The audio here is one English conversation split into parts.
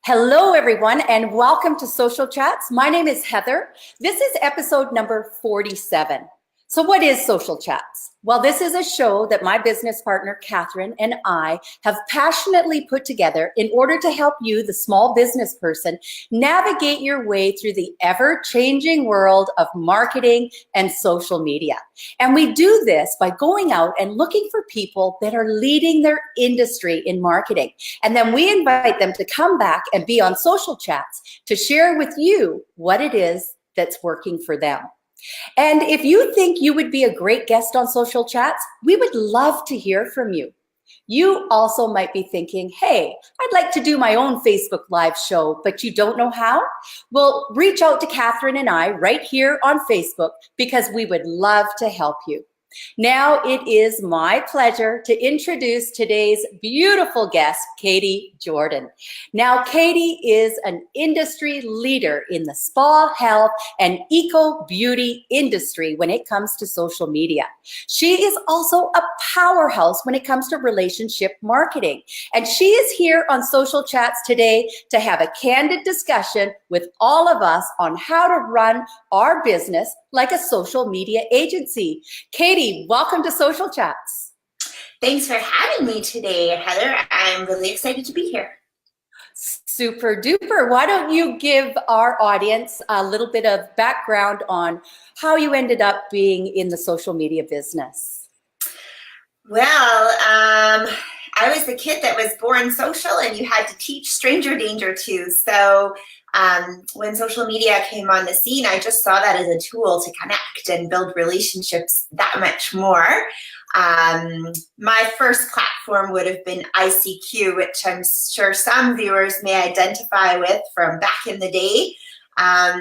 Hello, everyone, and welcome to Social Chats. My name is Heather. This is episode number 47. So what is Social Chats? Well, this is a show that my business partner, Catherine, and I have passionately put together in order to help you, the small business person, navigate your way through the ever-changing world of marketing and social media. And we do this by going out and looking for people that are leading their industry in marketing. And then we invite them to come back and be on Social Chats to share with you what it is that's working for them. And if you think you would be a great guest on Social Chats, we would love to hear from you. You also might be thinking, hey, I'd like to do my own Facebook Live show, but you don't know how? Well, reach out to Catherine and I right here on Facebook because we would love to help you. Now it is my pleasure to introduce today's beautiful guest, Cadi Jordan. Now, Cadi is an industry leader in the spa, health, and eco beauty industry when it comes to social media. She is also a powerhouse when it comes to relationship marketing. And she is here on Social Chats today to have a candid discussion with all of us on how to run our business like a social media agency. Cadi, welcome to Social Chats. Thanks for having me today, Heather. I'm really excited to be here. Super duper. Why don't you give our audience a little bit of background on how you ended up being in the social media business? Well, I was the kid that was born social and you had to teach stranger danger to. So when social media came on the scene, I just saw that as a tool to connect and build relationships that much more. My first platform would have been ICQ, which I'm sure some viewers may identify with from back in the day.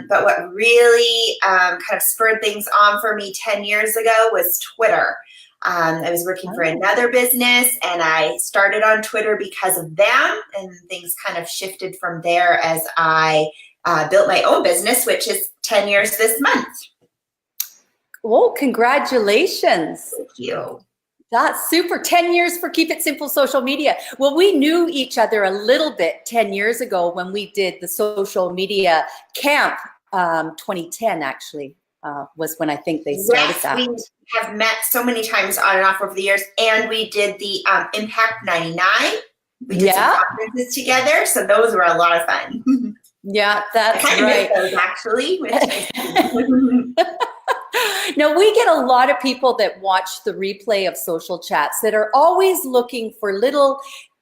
But what really kind of spurred things on for me 10 years ago was Twitter. I was working for another business and I started on Twitter because of them, and things kind of shifted from there as I built my own business, which is 10 years this month. Oh, congratulations. Thank you. That's super. 10 years for Keep It Simple Social Media. Well, we knew each other a little bit 10 years ago when we did the social media camp, 2010 actually. Was when I think they started that. We have met so many times on and off over the years, and we did the Impact 99. We did some conferences together, so those were a lot of fun. Yeah, that's right. Those actually. Now, we get a lot of people that watch the replay of Social Chats that are always looking for little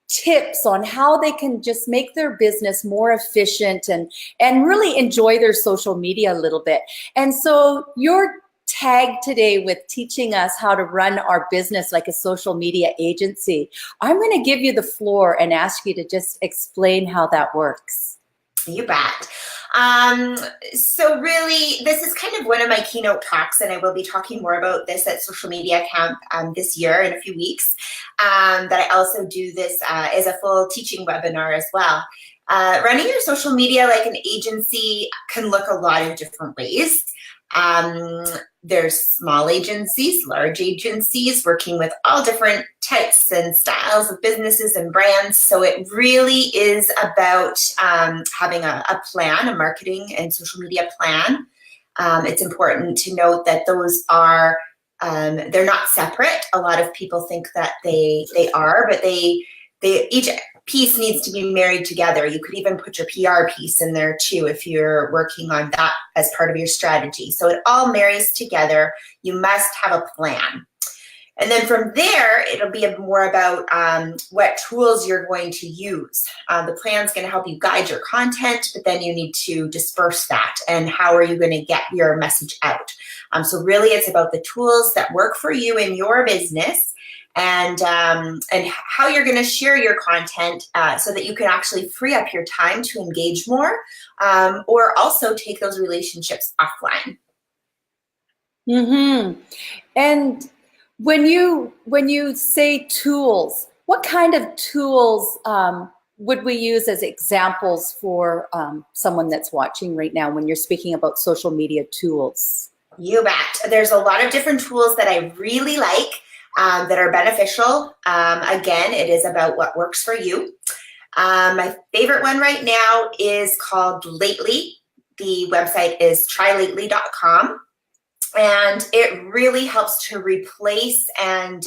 tips on how they can just make their business more efficient and really enjoy their social media a little bit. And so you're tagged today with teaching us how to run our business like a social media agency. I'm going to give you the floor and ask you to just explain how that works. You bet. So really, this is kind of one of my keynote talks, and I will be talking more about this at Social Media Camp this year in a few weeks. That I also do this as a full teaching webinar as well. Running your social media like an agency can look a lot of different ways. There's small agencies, large agencies, working with all different types and styles of businesses and brands. So it really is about having a plan, a marketing and social media plan. It's important to note that those are, they're not separate. A lot of people think that they are, but each piece needs to be married together. You could even put your PR piece in there too if you're working on that as part of your strategy. So it all marries together. You must have a plan. And then from there, it'll be more about what tools you're going to use. The plan's going to help you guide your content, but then you need to disperse that. And how are you going to get your message out? So really, it's about the tools that work for you in your business, and how you're going to share your content so that you can actually free up your time to engage more, or also take those relationships offline. Mm-hmm. And when you say tools, what kind of tools would we use as examples for someone that's watching right now when you're speaking about social media tools? You bet. There's a lot of different tools that I really like that are beneficial. Again, it is about what works for you. My favorite one right now is called Lately. The website is trylately.com. And it really helps to replace and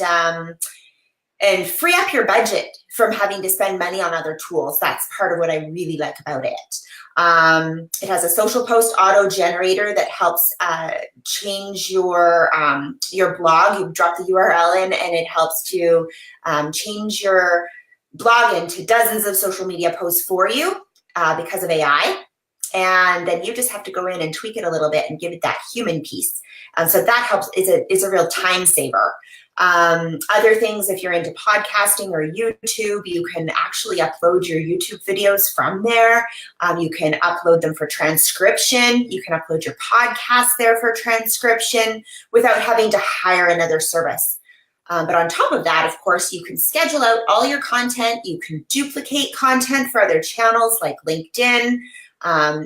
free up your budget from having to spend money on other tools. That's part of what I really like about it. It has a social post auto generator that helps change your blog. You drop the URL in, and it helps to change your blog into dozens of social media posts for you because of AI. And then you just have to go in and tweak it a little bit and give it that human piece. So that helps, is a real time saver. Other things, if you're into podcasting or YouTube, you can actually upload your YouTube videos from there. You can upload them for transcription. You can upload your podcast there for transcription without having to hire another service. But on top of that, of course, you can schedule out all your content. You can duplicate content for other channels like LinkedIn.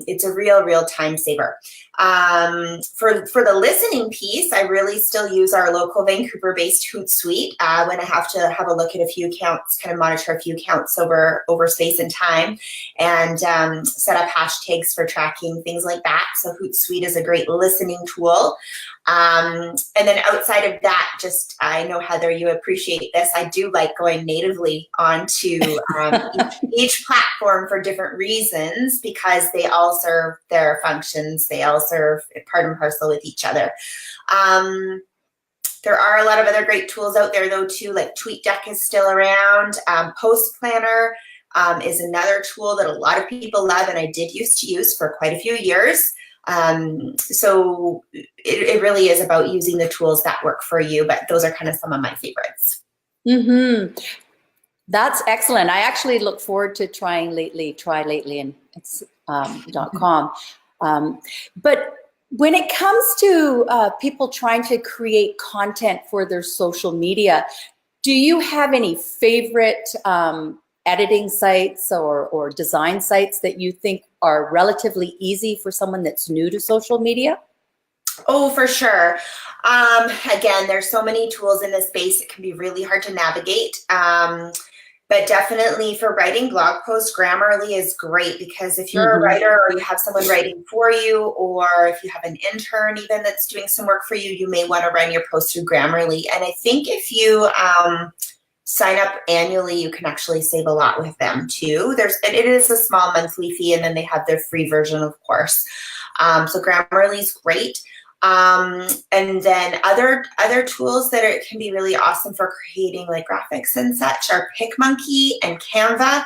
It's a real time saver. For the listening piece, I really still use our local Vancouver-based Hootsuite when I have to have a look at a few accounts, kind of monitor a few accounts over space and time, and set up hashtags for tracking, things like that. So Hootsuite is a great listening tool. And then outside of that, just, I know, Heather, you appreciate this. I do like going natively onto each platform for different reasons, because they all serve their functions. They all serve part and parcel with each other. There are a lot of other great tools out there, though, too, like TweetDeck is still around. Post Planner is another tool that a lot of people love, and I did used to use for quite a few years. So it really is about using the tools that work for you, but those are kind of some of my favorites. Mm-hmm. That's excellent. I actually look forward to trying Try Lately, and it's .com. But when it comes to people trying to create content for their social media, do you have any favorite editing sites or design sites that you think are relatively easy for someone that's new to social media? Oh, for sure. Again, there's so many tools in this space. It can be really hard to navigate. But definitely for writing blog posts, Grammarly is great, because if you're a writer, or you have someone writing for you, or if you have an intern even that's doing some work for you, you may want to run your posts through Grammarly. And I think if you sign up annually, you can actually save a lot with them too. It is a small monthly fee, and then they have their free version, of course. So Grammarly is great. And then other tools that can be really awesome for creating like graphics and such are PicMonkey and Canva.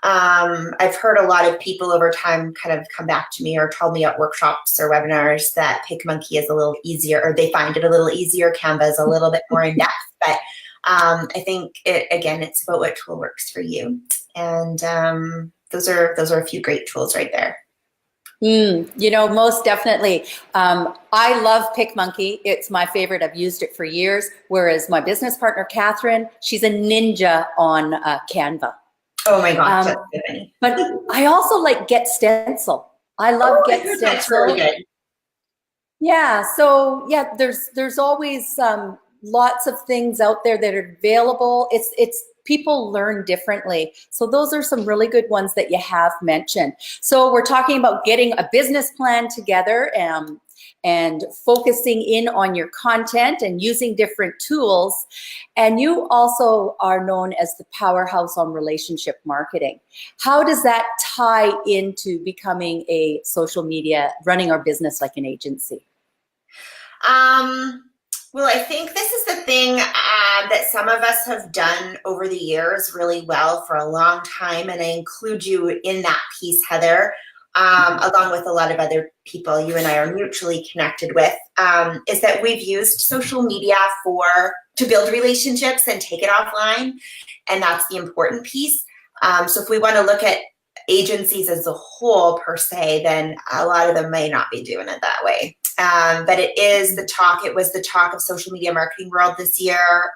I've heard a lot of people over time kind of come back to me or told me at workshops or webinars that PicMonkey is a little easier, or they find it a little easier. Canva is a little bit more in depth, but I think it's about what tool works for you. And those are a few great tools right there. Most definitely. I love PicMonkey. It's my favorite. I've used it for years. Whereas my business partner, Catherine, she's a ninja on Canva. Oh my gosh, that's so funny. But I also like Get Stencil. I love Get Stencil. That's really good. Yeah. So yeah, there's always lots of things out there that are available. It's people learn differently. So those are some really good ones that you have mentioned. So we're talking about getting a business plan together and focusing in on your content and using different tools. And you also are known as the powerhouse on relationship marketing. How does that tie into becoming a social media, running our business like an agency? Well, I think this is the thing that some of us have done over the years really well for a long time, and I include you in that piece, Heather, along with a lot of other people you and I are mutually connected with, is that we've used social media to build relationships and take it offline, and that's the important piece. So if we want to look at agencies as a whole per se, then a lot of them may not be doing it that way. But it was the talk of social media marketing world this year,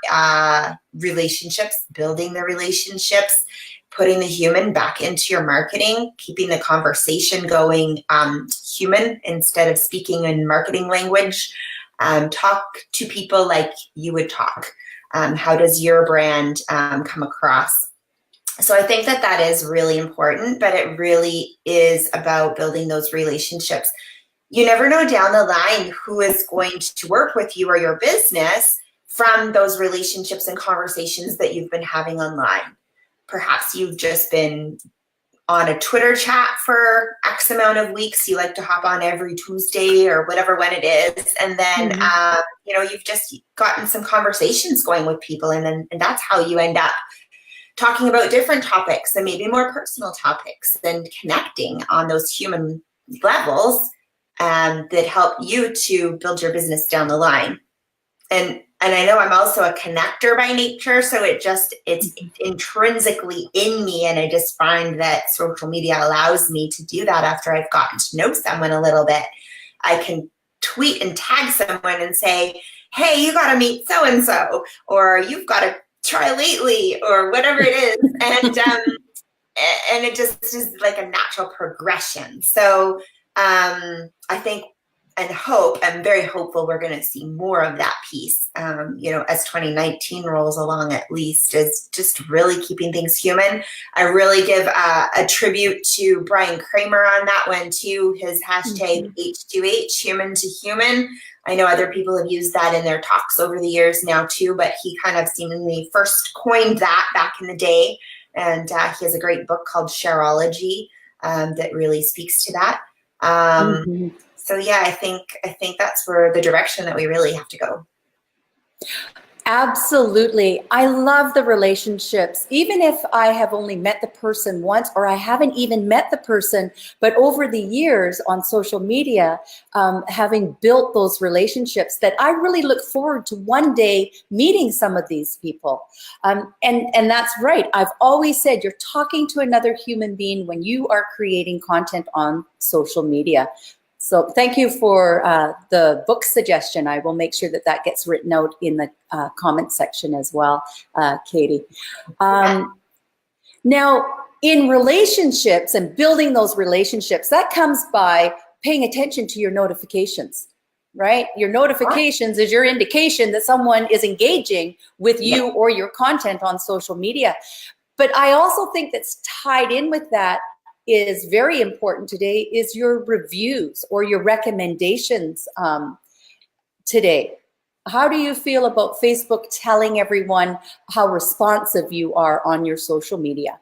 relationships, building the relationships, putting the human back into your marketing, keeping the conversation going human instead of speaking in marketing language. Talk to people like you would talk. How does your brand come across? So I think that that is really important, but it really is about building those relationships. You never know down the line who is going to work with you or your business from those relationships and conversations that you've been having online. Perhaps you've just been on a Twitter chat for X amount of weeks. You like to hop on every Tuesday or whatever when it is. And then, you've just gotten some conversations going with people. And that's how you end up talking about different topics and maybe more personal topics and connecting on those human levels that help you to build your business down the line. And I know I'm also a connector by nature, so it's intrinsically in me, and I just find that social media allows me to do that after I've gotten to know someone a little bit. I can tweet and tag someone and say, hey, you got to meet so-and-so, or you've got to try lately, or whatever it is. And it just is like a natural progression. So I think and hope, I'm very hopeful we're going to see more of that piece, as 2019 rolls along, at least, is just really keeping things human. I really give a tribute to Brian Kramer on that one too, his hashtag H2H, human to human. I know other people have used that in their talks over the years now too, but he kind of seemingly first coined that back in the day. And he has a great book called Shareology that really speaks to that. So yeah, I think that's where the direction that we really have to go. Absolutely. I love the relationships. Even if I have only met the person once, or I haven't even met the person, but over the years on social media, having built those relationships, that I really look forward to one day meeting some of these people. And that's right. I've always said you're talking to another human being when you are creating content on social media. So thank you for the book suggestion. I will make sure that that gets written out in the comment section as well, Cadi. Now, in relationships and building those relationships, that comes by paying attention to your notifications, right? Your notifications is your indication that someone is engaging with you or your content on social media. But I also think that's tied in with that is very important today is your reviews or your recommendations today. How do you feel about Facebook telling everyone how responsive you are on your social media?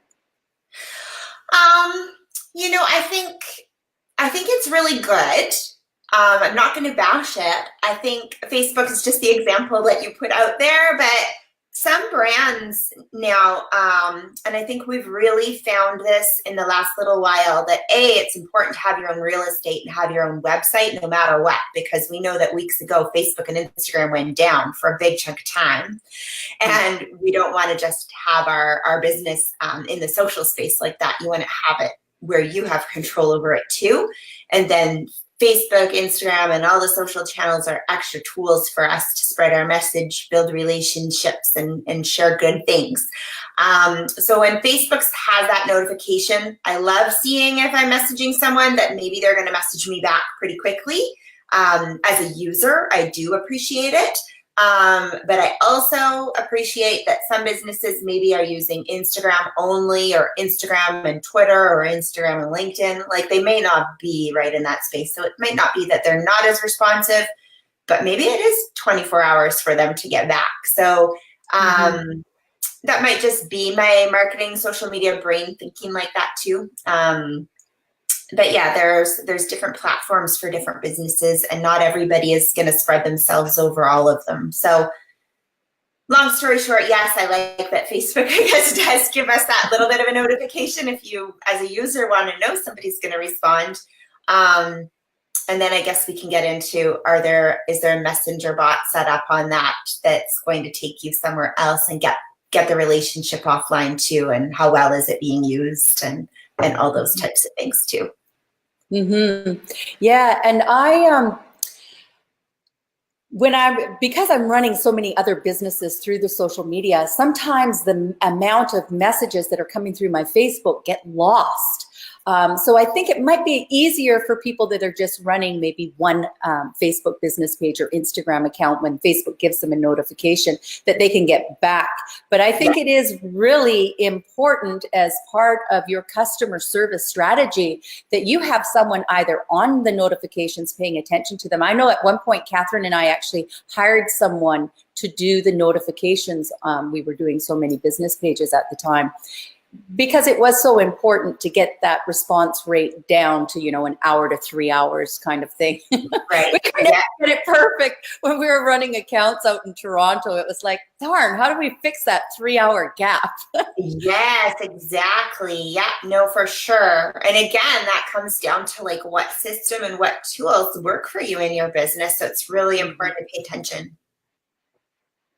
I think it's really good. I'm not going to bash it. I think Facebook is just the example that you put out there, but some brands now, and I think we've really found this in the last little while, that it's important to have your own real estate and have your own website no matter what, because we know that weeks ago, Facebook and Instagram went down for a big chunk of time. And we don't want to just have our business in the social space like that. You want to have it where you have control over it too. And then Facebook, Instagram, and all the social channels are extra tools for us to spread our message, build relationships, and share good things. So when Facebook has that notification, I love seeing if I'm messaging someone that maybe they're going to message me back pretty quickly. As a user, I do appreciate it. But I also appreciate that some businesses maybe are using Instagram only, or Instagram and Twitter, or Instagram and LinkedIn. Like, they may not be right in that space. So it might not be that they're not as responsive, but maybe it is 24 hours for them to get back. So that might just be my marketing social media brain thinking like that too. But yeah, there's different platforms for different businesses, and not everybody is going to spread themselves over all of them. So long story short, yes, I like that Facebook, I guess, does give us that little bit of a notification if you, as a user, want to know somebody's going to respond. And then I guess we can get into, is there a messenger bot set up on that that's going to take you somewhere else and get the relationship offline too, and how well is it being used, and all those types of things too. Yeah, and because I'm running so many other businesses through the social media, sometimes the amount of messages that are coming through my Facebook get lost. So I think it might be easier for people that are just running maybe one Facebook business page or Instagram account when Facebook gives them a notification that they can get back. But I think it is really important as part of your customer service strategy that you have someone either on the notifications paying attention to them. I know at one point, Catherine and I actually hired someone to do the notifications. We were doing so many business pages at the time, because it was so important to get that response rate down to, an hour to 3 hours kind of thing. Right. We couldn't get it perfect when we were running accounts out in Toronto. It was like, darn, how do we fix that 3 hour gap? Yes, exactly. Yeah, no, for sure. And again, that comes down to like what system and what tools work for you in your business. So it's really important to pay attention.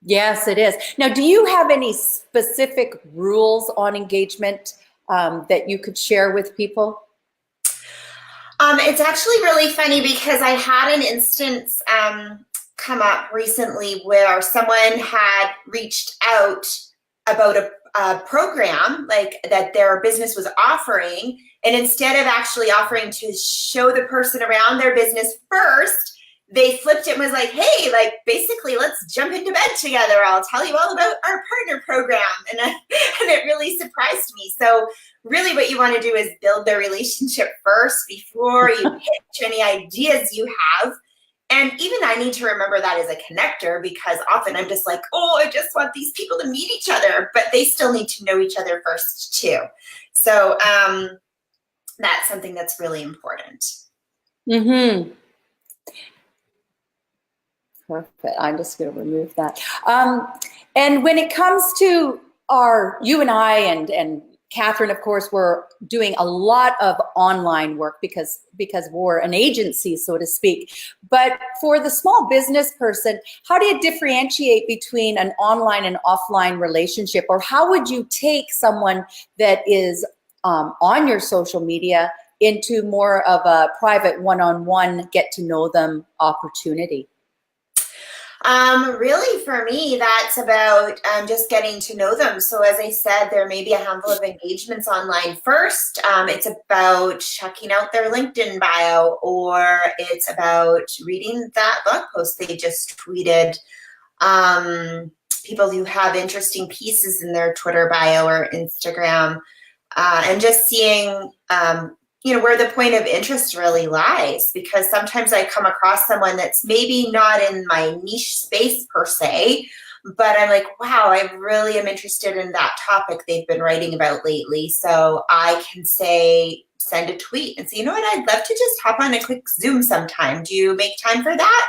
Yes, it is. Now, do you have any specific rules on engagement that you could share with people? It's actually really funny because I had an instance come up recently where someone had reached out about a program like that their business was offering, and instead of actually offering to show the person around their business first, they flipped it and was like, hey, like basically let's jump into bed together. I'll tell you all about our partner program. And it really surprised me. So really what you want to do is build the relationship first before you pitch any ideas you have. And even I need to remember that as a connector, because often I'm just like, oh, I just want these people to meet each other, but they still need to know each other first too. So that's something that's really important. Mm-hmm. Perfect. I'm just going to remove that. And when it comes to you and I and Catherine, of course, we're doing a lot of online work because we're an agency, so to speak. But for the small business person, how do you differentiate between an online and offline relationship? Or how would you take someone that is on your social media into more of a private one-on-one, get to know them opportunity? Really, for me, that's about just getting to know them. So as I said, there may be a handful of engagements online first. It's about checking out their LinkedIn bio, or it's about reading that blog post they just tweeted. People who have interesting pieces in their Twitter bio or Instagram, and just seeing where the point of interest really lies, because sometimes I come across someone that's maybe not in my niche space per se, but I'm like, wow, I really am interested in that topic they've been writing about lately. So I can send a tweet and say, you know what, I'd love to just hop on a quick Zoom sometime. Do you make time for that?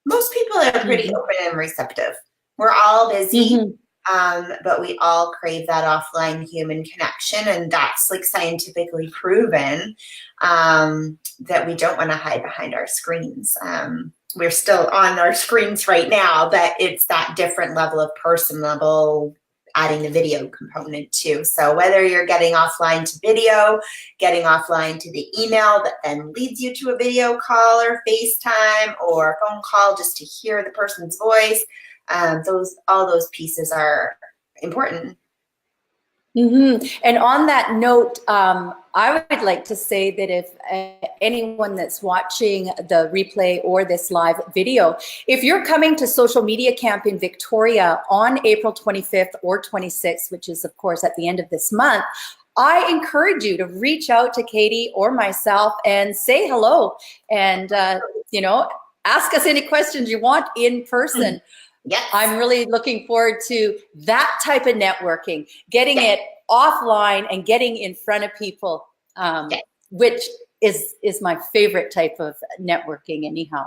Most people are pretty open and receptive. We're all busy. But we all crave that offline human connection, and that's like scientifically proven that we don't want to hide behind our screens. We're still on our screens right now, but it's that different level of personable, adding the video component too. So whether you're getting offline to video, getting offline to the email that then leads you to a video call or FaceTime or phone call just to hear the person's voice, all those pieces are important. And on that note, I would like to say that if anyone that's watching the replay or this live video, if you're coming to Social Media Camp in Victoria on April 25th or 26th, which is of course at the end of this month, I encourage you to reach out to Cadi or myself and say hello and, ask us any questions you want in person. Yes. I'm really looking forward to that type of networking, getting it offline and getting in front of people, which is my favorite type of networking anyhow.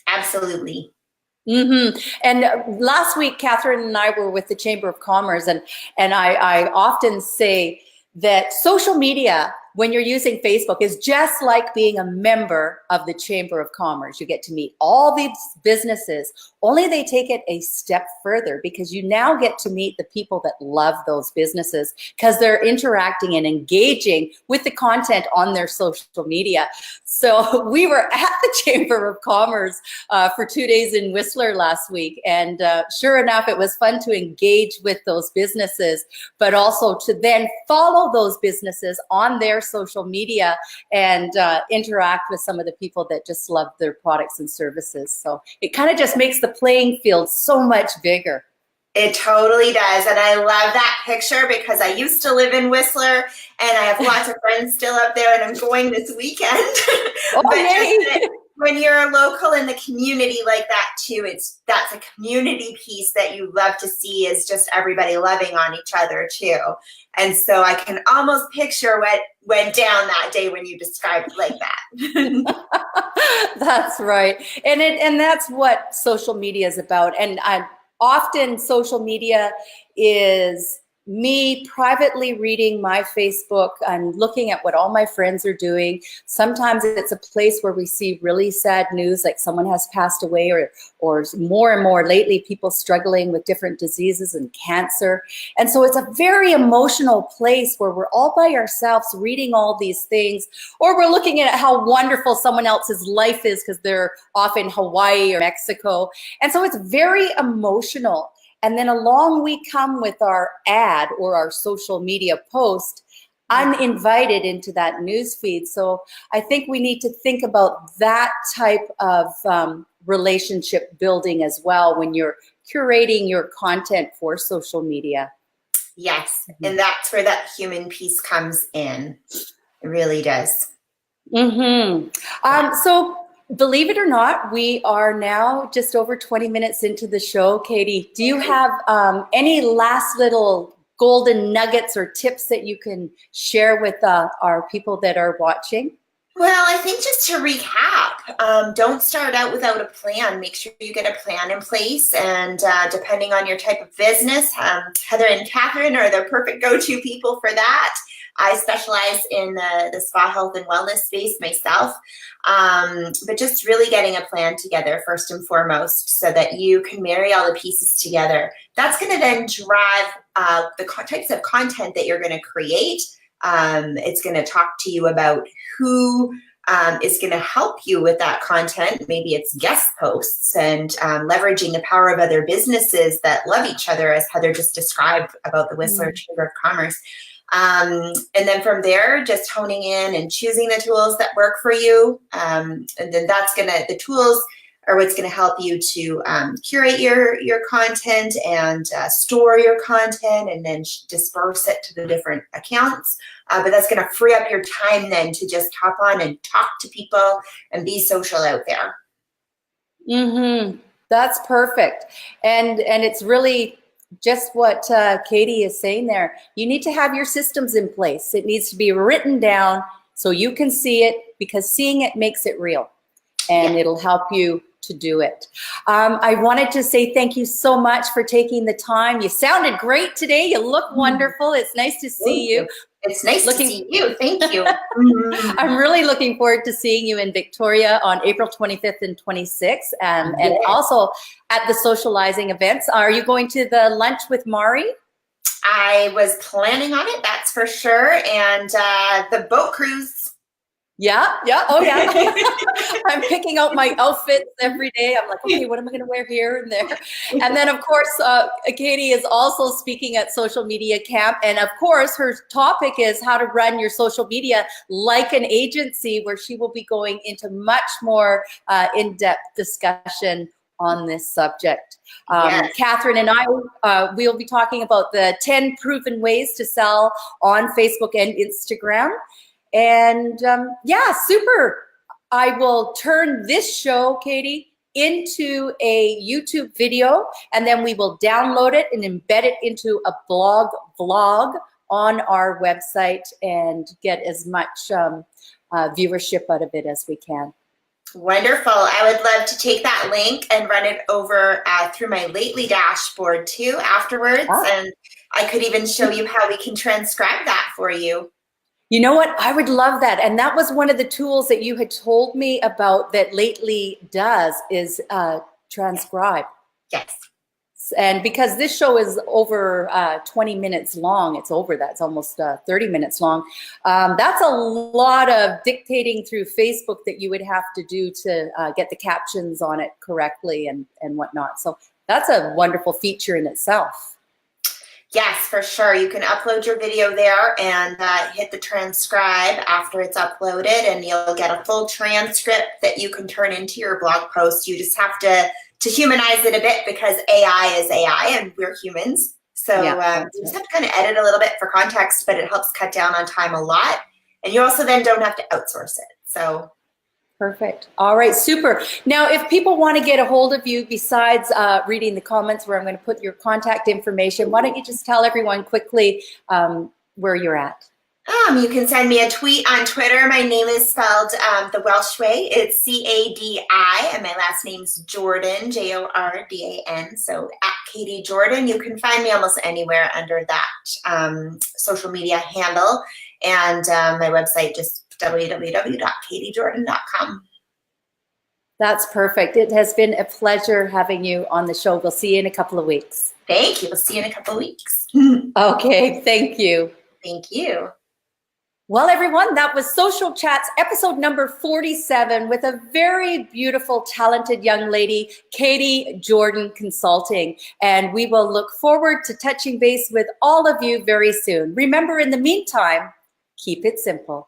Absolutely. And last week, Catherine and I were with the Chamber of Commerce, and I often say that social media, when you're using Facebook, is just like being a member of the Chamber of Commerce. You get to meet all these businesses, only they take it a step further, because you now get to meet the people that love those businesses because they're interacting and engaging with the content on their social media. So we were at the Chamber of Commerce for 2 days in Whistler last week. And sure enough, it was fun to engage with those businesses, but also to then follow those businesses on their social media and interact with some of the people that just love their products and services. So it kind of just makes the playing field so much bigger. It totally does. And I love that picture because I used to live in Whistler and I have lots of friends still up there and I'm going this weekend. Oh, but yay. when you're local in the community like that too, that's a community piece that you love to see, is just everybody loving on each other too. And so I can almost picture what went down that day when you described it like that. That's right. And that's what social media is about. And often social media is me privately reading my Facebook and looking at what all my friends are doing. Sometimes it's a place where we see really sad news, like someone has passed away, or more and more lately, people struggling with different diseases and cancer. And so it's a very emotional place where we're all by ourselves reading all these things, or we're looking at how wonderful someone else's life is because they're off in Hawaii or Mexico. And so it's very emotional. And then along we come with our ad or our social media post, uninvited into that news feed. So I think we need to think about that type of relationship building as well when you're curating your content for social media. Yes, and that's where that human piece comes in. It really does. So believe it or not, we are now just over 20 minutes into the show. Cadi, do you have any last little golden nuggets or tips that you can share with our people that are watching? Well, I think just to recap, don't start out without a plan. Make sure you get a plan in place. And depending on your type of business, Heather and Catherine are the perfect go-to people for that. I specialize in the spa health and wellness space myself, but just really getting a plan together first and foremost so that you can marry all the pieces together. That's going to then drive the types of content that you're going to create. It's going to talk to you about who is going to help you with that content. Maybe it's guest posts and leveraging the power of other businesses that love each other, as Heather just described about the Whistler Chamber of Commerce. And then from there, just honing in and choosing the tools that work for you. And then the tools are what's going to help you to curate your content and store your content and then disperse it to the different accounts. But that's going to free up your time then to just hop on and talk to people and be social out there. That's perfect. And it's really just what Cadi is saying there. You need to have your systems in place. It needs to be written down so you can see it, because seeing it makes it real, and it'll help you to do it. I wanted to say thank you so much for taking the time. You sounded great today. You look wonderful. It's nice to see you. It's nice to see you. Thank you. I'm really looking forward to seeing you in Victoria on April 25th and 26th, and also at the socializing events. Are you going to the lunch with Mari? I was planning on it, that's for sure. And the boat cruise. Yeah. Oh, yeah. I'm picking out my outfits every day. I'm like, okay, what am I going to wear here and there? And then, of course, Cadi is also speaking at Social Media Camp. And, of course, her topic is how to run your social media like an agency, where she will be going into much more in-depth discussion on this subject. Catherine and I, we'll be talking about the 10 proven ways to sell on Facebook and Instagram. And super. I will turn this show, Cadi, into a YouTube video, and then we will download it and embed it into a vlog on our website and get as much viewership out of it as we can. Wonderful. I would love to take that link and run it over through my Lately dashboard too afterwards. And I could even show you how we can transcribe that for you. You know what? I would love that. And that was one of the tools that you had told me about that Lately does, is transcribe. Yes. And because this show is over 20 minutes long, it's almost 30 minutes long. That's a lot of dictating through Facebook that you would have to do to get the captions on it correctly and whatnot. So that's a wonderful feature in itself. Yes, for sure. You can upload your video there and hit the transcribe after it's uploaded, and you'll get a full transcript that you can turn into your blog post. You just have to humanize it a bit because AI is AI and we're humans. So you just have to kind of edit a little bit for context, but it helps cut down on time a lot. And you also then don't have to outsource it. So perfect. All right, super. Now, if people want to get a hold of you, besides reading the comments where I'm going to put your contact information, why don't you just tell everyone quickly where you're at? You can send me a tweet on Twitter. My name is spelled the Welsh way. It's C-A-D-I, and my last name's Jordan, J-O-R-D-A-N. So at Cadi Jordan, you can find me almost anywhere under that social media handle. And my website, just www.cadijordan.com. That's perfect. It has been a pleasure having you on the show. We'll see you in a couple of weeks. Thank you. We'll see you in a couple of weeks. Okay, thank you. Thank you. Well, everyone, that was Social Chats episode number 47 with a very beautiful, talented young lady, Cadi Jordan Consulting. And we will look forward to touching base with all of you very soon. Remember, in the meantime, keep it simple.